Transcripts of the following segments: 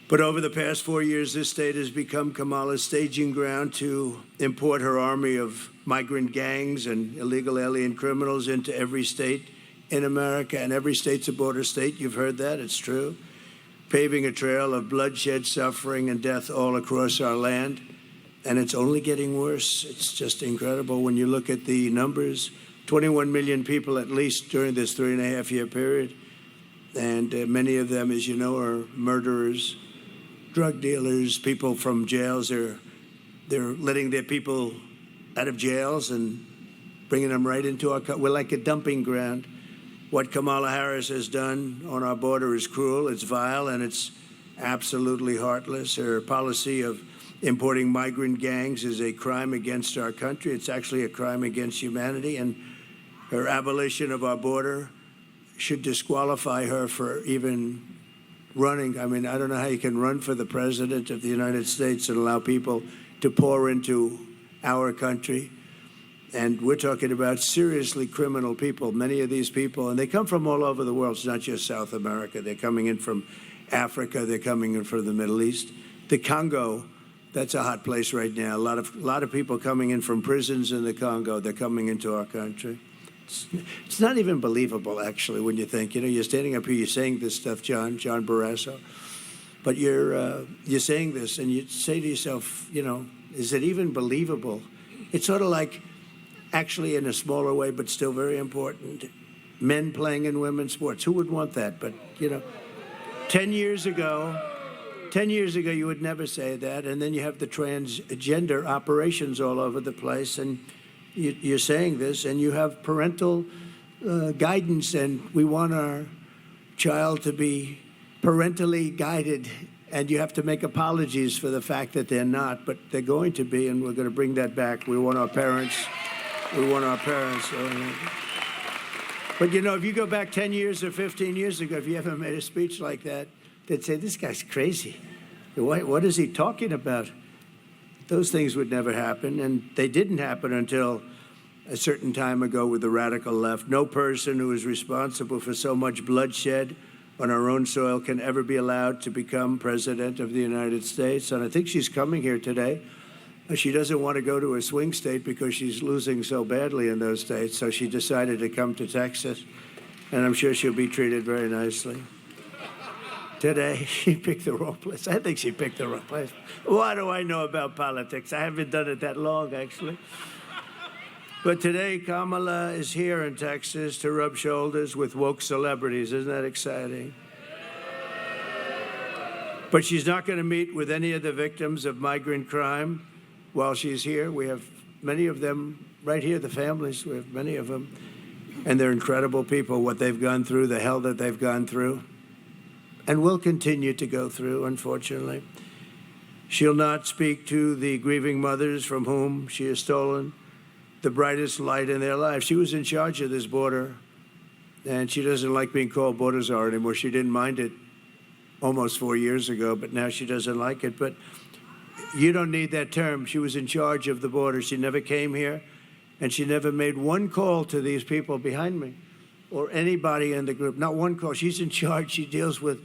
But over the past 4 years, this state has become Kamala's staging ground to import her army of migrant gangs and illegal alien criminals into every state in America. And every state's a border state. You've heard that. It's true. Paving a trail of bloodshed, suffering, and death all across our land. And it's only getting worse. It's just incredible when you look at the numbers. 21 million people at least during this 3.5-year period. And many of them, as you know, are murderers, drug dealers, people from jails. They're letting their people out of jails and bringing them right into our country. We're like a dumping ground. What Kamala Harris has done on our border is cruel, it's vile, and it's absolutely heartless. Her policy of importing migrant gangs is a crime against our country. It's actually a crime against humanity, and her abolition of our border should disqualify her for even running. I mean, I don't know how you can run for the president of the United States and allow people to pour into our country. And we're talking about seriously criminal people, many of these people, and they come from all over the world. It's not just South America. They're coming in from Africa. They're coming in from the Middle East. The Congo, that's a hot place right now. A lot of people coming in from prisons in the Congo. They're coming into our country. It's not even believable, actually, when you think, you're standing up here, you're saying this stuff, John Barrasso, but you're saying this, and you say to yourself, is it even believable? It's sort of like, actually in a smaller way, but still very important, men playing in women's sports. Who would want that? But, 10 years ago, you would never say that, and then you have the transgender operations all over the place, and you're saying this, and you have parental guidance, and we want our child to be parentally guided, and you have to make apologies for the fact that they're not, but they're going to be, and we're going to bring that back. We want our parents. But, if you go back 10 years or 15 years ago, if you ever made a speech like that, they'd say, this guy's crazy. What is he talking about? Those things would never happen, and they didn't happen until a certain time ago with the radical left. No person who is responsible for so much bloodshed on our own soil can ever be allowed to become president of the United States. And I think she's coming here today. She doesn't want to go to a swing state because she's losing so badly in those states, so she decided to come to Texas, and I'm sure she'll be treated very nicely. Today, she picked the wrong place. I think she picked the wrong place. What do I know about politics? I haven't done it that long, actually. But today, Kamala is here in Texas to rub shoulders with woke celebrities. Isn't that exciting? But she's not going to meet with any of the victims of migrant crime while she's here. We have many of them right here, the families. We have many of them. And they're incredible people, what they've gone through, the hell that they've gone through, and will continue to go through, unfortunately. She'll not speak to the grieving mothers from whom she has stolen the brightest light in their life. She was in charge of this border, and she doesn't like being called border czar anymore. She didn't mind it almost 4 years ago, but now she doesn't like it. But you don't need that term. She was in charge of the border. She never came here, and she never made one call to these people behind me or anybody in the group. Not one call. She's in charge. She deals with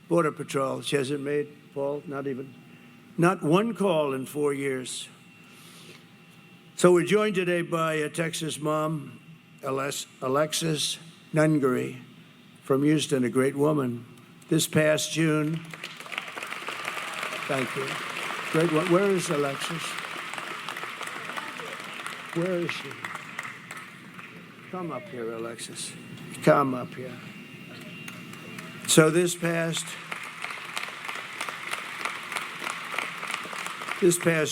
Border Patrol. She hasn't made, Paul, not one call in 4 years. So we're joined today by a Texas mom, Alexis Nungary from Houston, a great woman. This past June, thank you. Great one. Where is Alexis? Where is she? Come up here, Alexis. Come up here. So this past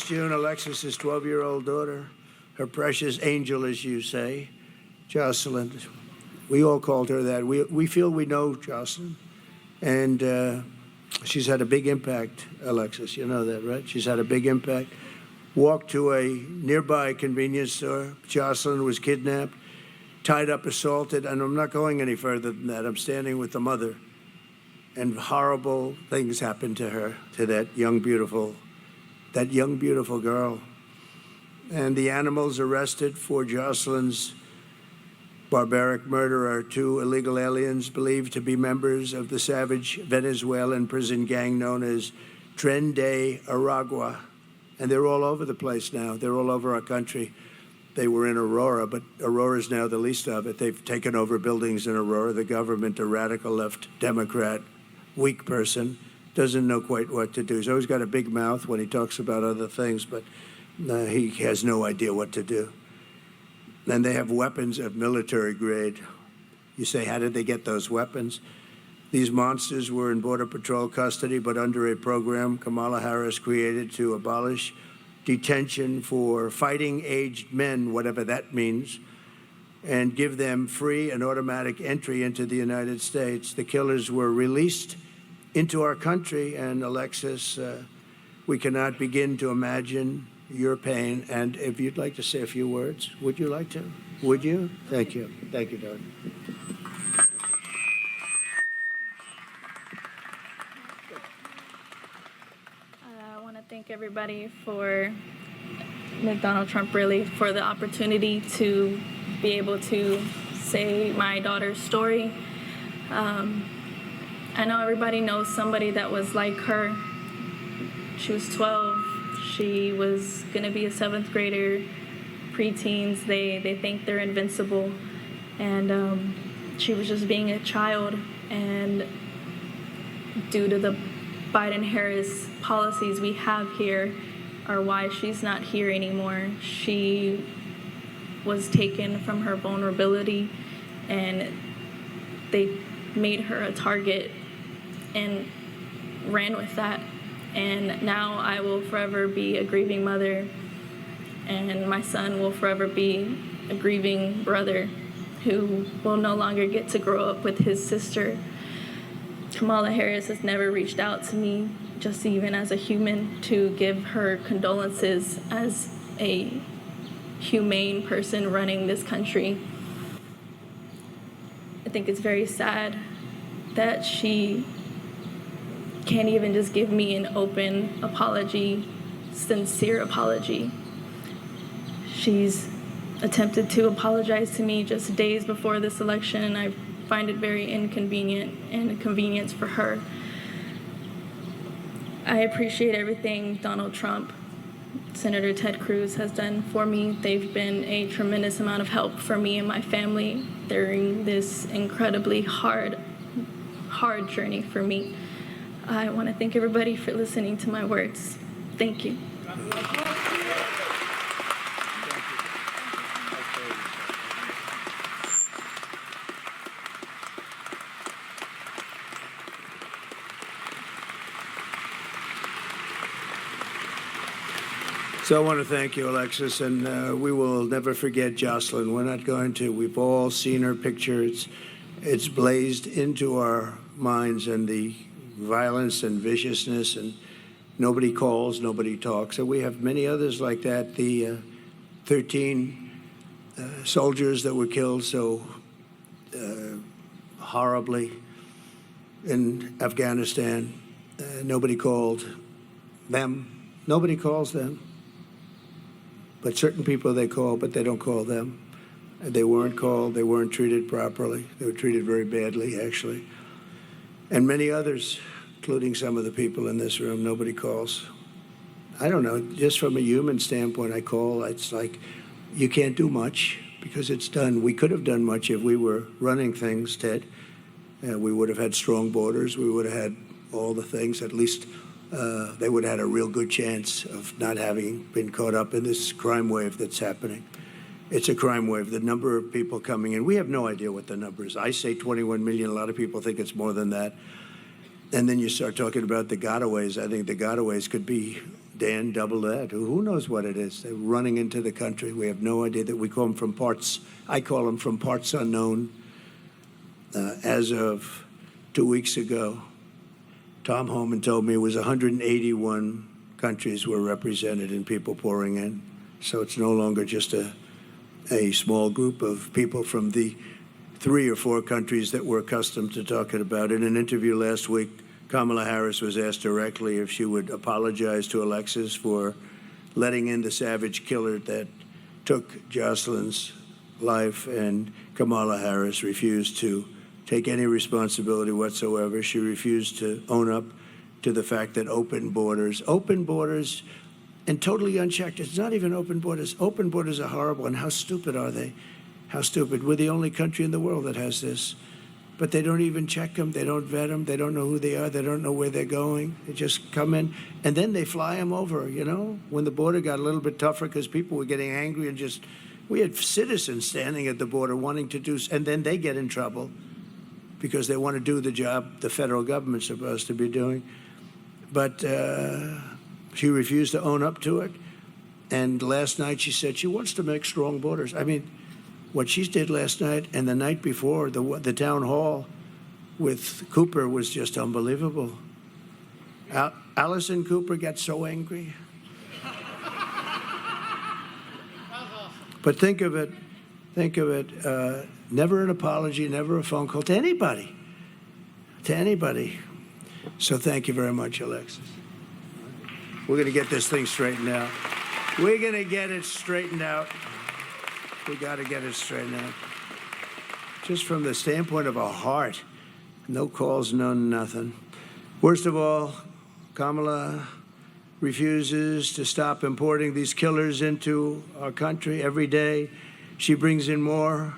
June, Alexis's 12-year-old daughter, her precious angel, as you say, Jocelyn, we all called her that. We feel we know Jocelyn, and she's had a big impact, Alexis. You know that, right? She's had a big impact. Walked to a nearby convenience store. Jocelyn was kidnapped, tied up, assaulted, and I'm not going any further than that. I'm standing with the mother, and horrible things happened to her, to that young, beautiful girl. And the animals arrested for Jocelyn's barbaric murder are two illegal aliens believed to be members of the savage Venezuelan prison gang known as Tren de Aragua. And they're all over the place now. They're all over our country. They were in Aurora, but Aurora is now the least of it. They've taken over buildings in Aurora. The government, a radical left Democrat, weak person, doesn't know quite what to do. He's always got a big mouth when he talks about other things, but he has no idea what to do. And they have weapons of military grade. You say, how did they get those weapons? These monsters were in Border Patrol custody, but under a program Kamala Harris created to abolish detention for fighting-aged men, whatever that means, and give them free and automatic entry into the United States. The killers were released into our country, and Alexis, we cannot begin to imagine your pain. And if you'd like to say a few words, would you like to? Would you? Thank you. Thank you, Doug. I want to thank everybody for Donald Trump, really, for the opportunity to be able to say my daughter's story. I know everybody knows somebody that was like her. She was 12. She was going to be a 7th grader, preteens. They think they're invincible. And she was just being a child. And due to the Biden-Harris policies we have here are why she's not here anymore. She was taken from her vulnerability, and they made her a target and ran with that. And now I will forever be a grieving mother, and my son will forever be a grieving brother who will no longer get to grow up with his sister. Kamala Harris has never reached out to me, just even as a human, to give her condolences as a humane person running this country. I think it's very sad that she can't even just give me an open apology, sincere apology. She's attempted to apologize to me just days before this election, and I find it very inconvenient and a convenience for her. I appreciate everything Donald Trump, Senator Ted Cruz has done for me. They've been a tremendous amount of help for me and my family during this incredibly hard journey for me. I want to thank everybody for listening to my words. Thank you. So I want to thank you, Alexis, and we will never forget Jocelyn. We're not going to. We've all seen her picture. It's blazed into our minds, and the violence and viciousness, and nobody calls, nobody talks. And we have many others like that. The 13 soldiers that were killed so horribly in Afghanistan, nobody called them. Nobody calls them. But certain people they call, but they don't call them. And they weren't called. They weren't treated properly. They were treated very badly, actually. And many others, including some of the people in this room, nobody calls. I don't know, just from a human standpoint, I call. It's like you can't do much because it's done. We could have done much if we were running things, Ted. We would have had strong borders. We would have had all the things. At least they would have had a real good chance of not having been caught up in this crime wave that's happening. It's a crime wave. The number of people coming in, we have no idea what the number is. I say 21 million. A lot of people think it's more than that. And then you start talking about the gotaways. I think the gotaways could be, Dan, double that. Who knows what it is? They're running into the country. We have no idea. That we call them from parts. I call them from parts unknown. As of 2 weeks ago, Tom Homan told me it was 181 countries were represented and people pouring in. So it's no longer just a small group of people from the 3 or 4 countries that we're accustomed to talking about. In an interview last week, Kamala Harris was asked directly if she would apologize to Alexis for letting in the savage killer that took Jocelyn's life, and Kamala Harris refused to take any responsibility whatsoever. She refused to own up to the fact that open borders, and totally unchecked. It's not even open borders. Open borders are horrible, and how stupid are they? How stupid. We're the only country in the world that has this. But they don't even check them. They don't vet them. They don't know who they are. They don't know where they're going. They just come in, and then they fly them over, you know? When the border got a little bit tougher because people were getting angry and just, we had citizens standing at the border wanting to do, and then they get in trouble because they want to do the job the federal government's supposed to be doing. But she refused to own up to it. And last night she said she wants to make strong borders. I mean, what she did last night and the night before, the town hall with Cooper was just unbelievable. Allison Cooper got so angry. But think of it, never an apology, never a phone call to anybody. So thank you very much, Alexis. We're going to get this thing straightened out. We're going to get it straightened out. We got to get it straightened out. Just from the standpoint of our heart, no calls, no nothing. Worst of all, Kamala refuses to stop importing these killers into our country every day. She brings in more.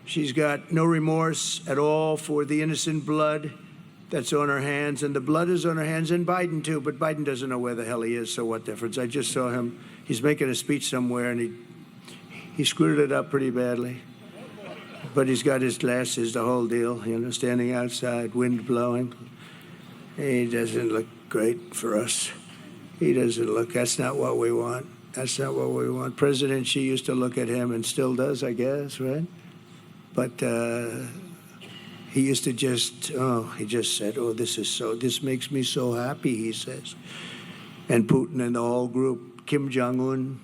She's got no remorse at all for the innocent blood that's on her hands, and the blood is on her hands, and Biden too, but Biden doesn't know where the hell he is, so what difference? I just saw him. He's making a speech somewhere, and he screwed it up pretty badly. But he's got his glasses, the whole deal, you know, standing outside, wind blowing. He doesn't look great for us. He doesn't look, that's not what we want. That's not what we want. President Xi used to look at him and still does, I guess, right? But he used to he just said, this makes me so happy, he says. And Putin and the whole group, Kim Jong-un,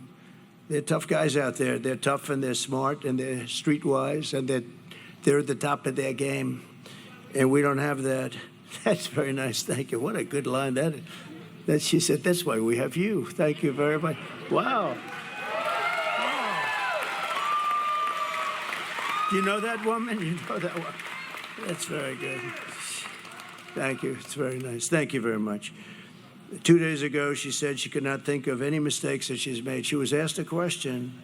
they're tough guys out there. They're tough and they're smart and they're streetwise and they're at the top of their game. And we don't have that. That's very nice. Thank you. What a good line that is. That she said, that's why we have you. Thank you very much. Wow. Do you know that woman? You know that one? That's very good. Thank you. It's very nice. Thank you very much. 2 days ago, she said she could not think of any mistakes that she's made. She was asked a question.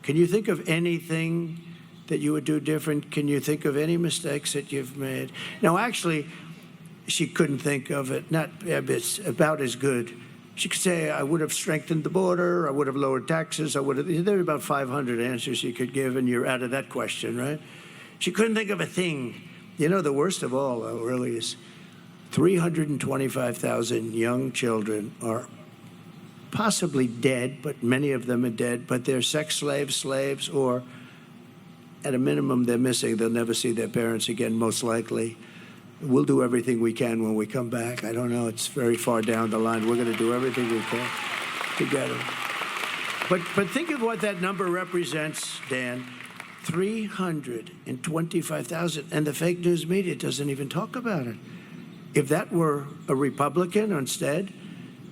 Can you think of anything that you would do different? Can you think of any mistakes that you've made? Now, actually, she couldn't think of it. It's about as good. She could say, I would have strengthened the border. I would have lowered taxes. There are about 500 answers she could give, and you're out of that question, right? She couldn't think of a thing. You know, the worst of all, though, really is 325,000 young children are possibly dead, but many of them are dead, but they're sex slaves, or at a minimum, they're missing. They'll never see their parents again, most likely. We'll do everything we can when we come back. I don't know. It's very far down the line. We're going to do everything we can to get them. But think of what that number represents, Dan. 325,000. And the fake news media doesn't even talk about it. If that were a Republican instead,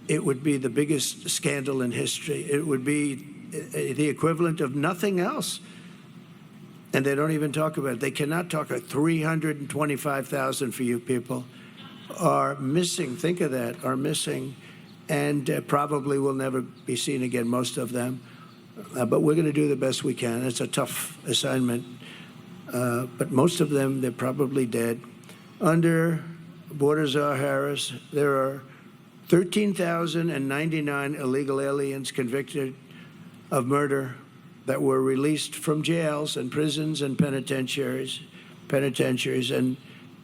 it would be the biggest scandal in history. It would be the equivalent of nothing else. And they don't even talk about it. They cannot talk about 325,000 for you people are missing. Think of that, are missing, and probably will never be seen again, most of them. But we're going to do the best we can. It's a tough assignment. But most of them, they're probably dead. Under Border Czar Harris, there are 13,099 illegal aliens convicted of murder that were released from jails and prisons and penitentiaries, and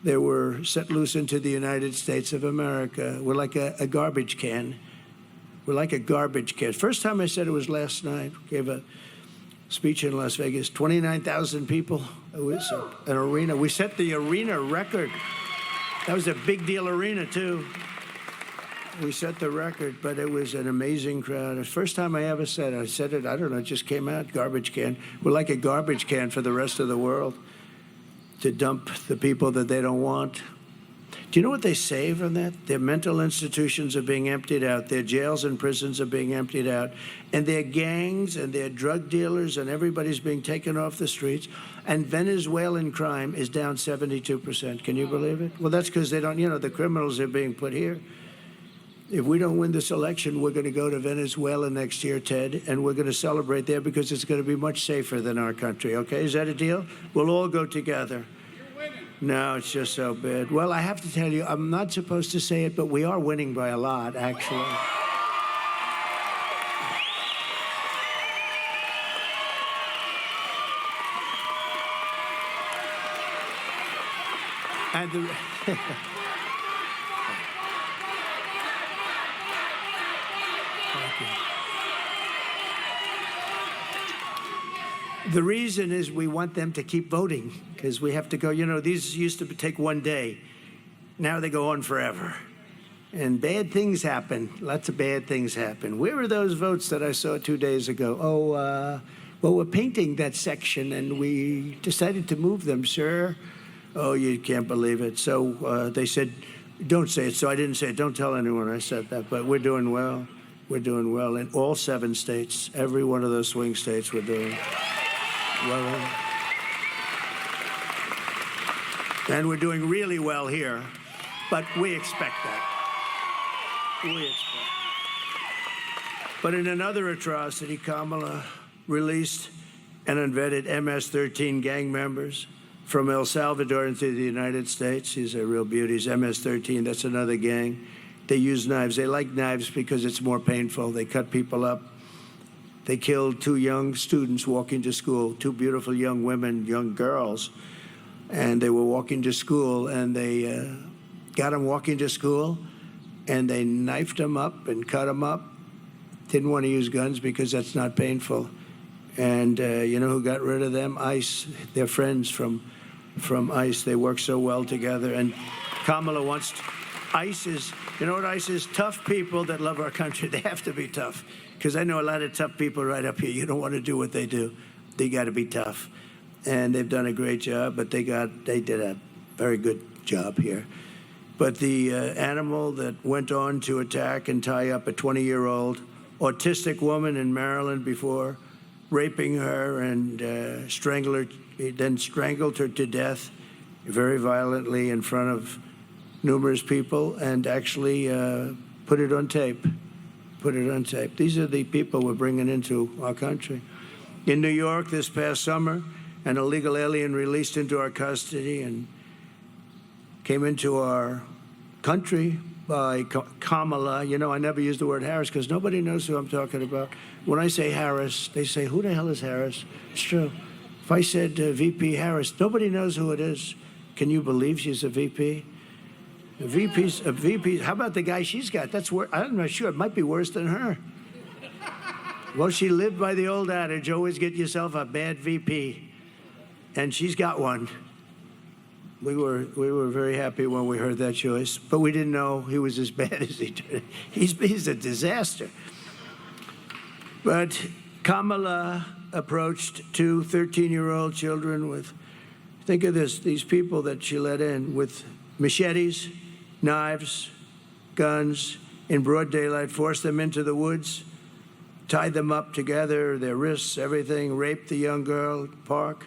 they were set loose into the United States of America. We're like a garbage can. We're like a garbage can. First time I said it was last night. Gave a speech in Las Vegas. 29,000 people. It was an arena. We set the arena record. That was a big deal arena, too. We set the record, but it was an amazing crowd. The first time I ever said it, I don't know, it just came out, garbage can. We're like a garbage can for the rest of the world to dump the people that they don't want Do you know what they save on that? Their mental institutions are being emptied out. Their jails and prisons are being emptied out. And their gangs and their drug dealers and everybody's being taken off the streets. And Venezuelan crime is down 72%. Can you believe it? Well, that's because they don't, the criminals are being put here. If we don't win this election, we're going to go to Venezuela next year, Ted, and we're going to celebrate there because it's going to be much safer than our country, okay? Is that a deal? We'll all go together. No, it's just so bad. Well, I have to tell you, I'm not supposed to say it, but we are winning by a lot, actually. And the reason is we want them to keep voting because we have to go, these used to take one day. Now they go on forever. And bad things happen. Lots of bad things happen. Where were those votes that I saw 2 days ago? Well, we're painting that section and we decided to move them, sir. Oh, you can't believe it. So they said, don't say it. So I didn't say it. Don't tell anyone I said that. But we're doing well. We're doing well in all 7 states. Every one of those swing states we're doing well. And we're doing really well here. But we expect that. But in another atrocity, Kamala released and unvetted MS-13 gang members from El Salvador into the United States. He's a real beauty. He's MS-13. That's another gang. They use knives. They like knives because it's more painful. They cut people up. They killed 2 young students walking to school, 2 beautiful young women, young girls. And they were walking to school, and they got them walking to school, and they knifed them up and cut them up. Didn't want to use guns because that's not painful. And you know who got rid of them? ICE. They're friends from ICE. They work so well together. And Kamala wants ICE is, you know what ICE is? Tough people that love our country. They have to be tough. Because I know a lot of tough people right up here. You don't want to do what they do. They got to be tough. And they've done a great job, but they did a very good job here. But the animal that went on to attack and tie up a 20-year-old autistic woman in Maryland before, raping her and strangled her to death very violently in front of numerous people, and actually put it on tape. These are the people we're bringing into our country. In New York this past summer, an illegal alien released into our custody and came into our country by Kamala. You know, I never use the word Harris because nobody knows who I'm talking about. When I say Harris, they say, who the hell is Harris? It's true. If I said VP Harris, nobody knows who it is. Can you believe she's a VP? A VP. How about the guy she's got? That's worse. I'm not sure. It might be worse than her. Well, she lived by the old adage, always get yourself a bad VP. And she's got one. We were very happy when we heard that choice, but we didn't know he was as bad as he did. He's a disaster. But Kamala approached 2 13-year-old children with, think of this, these people that she let in with machetes, knives, guns, in broad daylight, forced them into the woods, tied them up together, their wrists, everything, raped the young girl, park.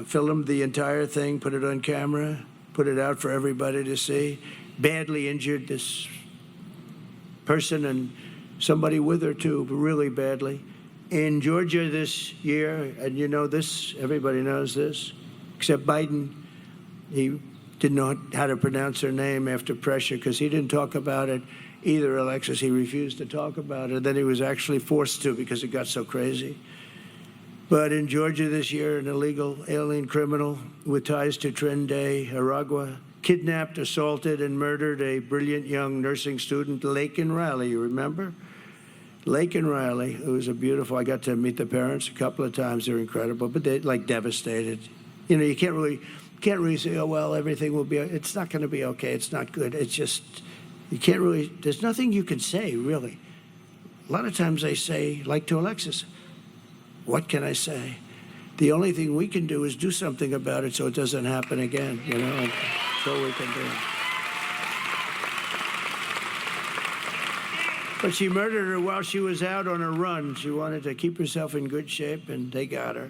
Filmed the entire thing, put it on camera, put it out for everybody to see. Badly injured this person and somebody with her too, really badly. In Georgia this year, and you know this, everybody knows this, except Biden, he didn't know how to pronounce her name after pressure because he didn't talk about it either, Alexis. He refused to talk about it. Then he was actually forced to because it got so crazy. But in Georgia this year, an illegal alien criminal with ties to Trinidad, Aragua, kidnapped, assaulted, and murdered a brilliant young nursing student, Laken Riley. You remember? Laken Riley, who was a beautiful, I got to meet the parents a couple of times. They're incredible, but they're like devastated. You know, you can't really say, oh, well, everything will be, it's not going to be okay. It's not good. It's just, you can't really, there's nothing you can say, really. A lot of times they say, like to Alexis, what can I say? The only thing we can do is do something about it so it doesn't happen again, you know? So we can do. But she murdered her while she was out on a run. She wanted to keep herself in good shape, and they got her.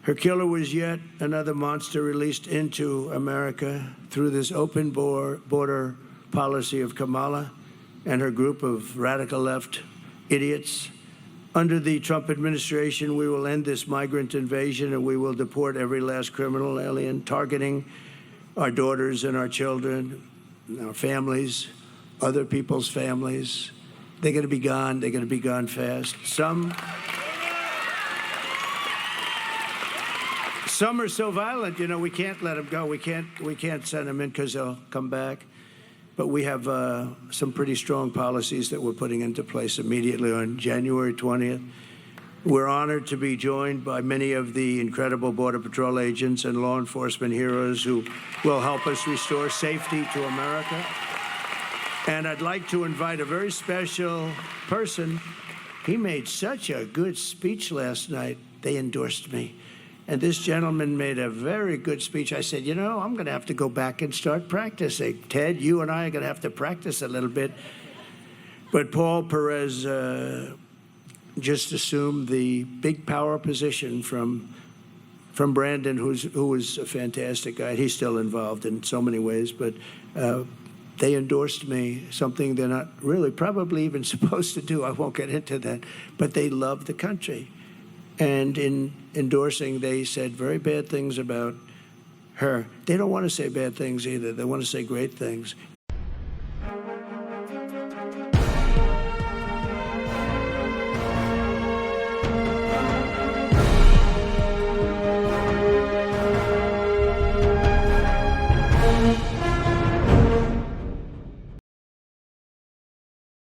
Her killer was yet another monster released into America through this open border policy of Kamala and her group of radical left idiots. Under the Trump administration, we will end this migrant invasion, and we will deport every last criminal alien targeting our daughters and our children, our families, other people's families. They're going to be gone. They're going to be gone fast. Some are so violent, we can't let them go. We can't send them in because they'll come back. But we have some pretty strong policies that we're putting into place immediately on January 20th. We're honored to be joined by many of the incredible Border Patrol agents and law enforcement heroes who will help us restore safety to America. And I'd like to invite a very special person. He made such a good speech last night. They endorsed me. And this gentleman made a very good speech. I said, I'm going to have to go back and start practicing. Ted, you and I are going to have to practice a little bit. But Paul Perez just assumed the big power position from Brandon, who was a fantastic guy. He's still involved in so many ways, but they endorsed me, something they're not really probably even supposed to do. I won't get into that. But they love the country. And in endorsing, they said very bad things about her. They don't want to say bad things either. They want to say great things.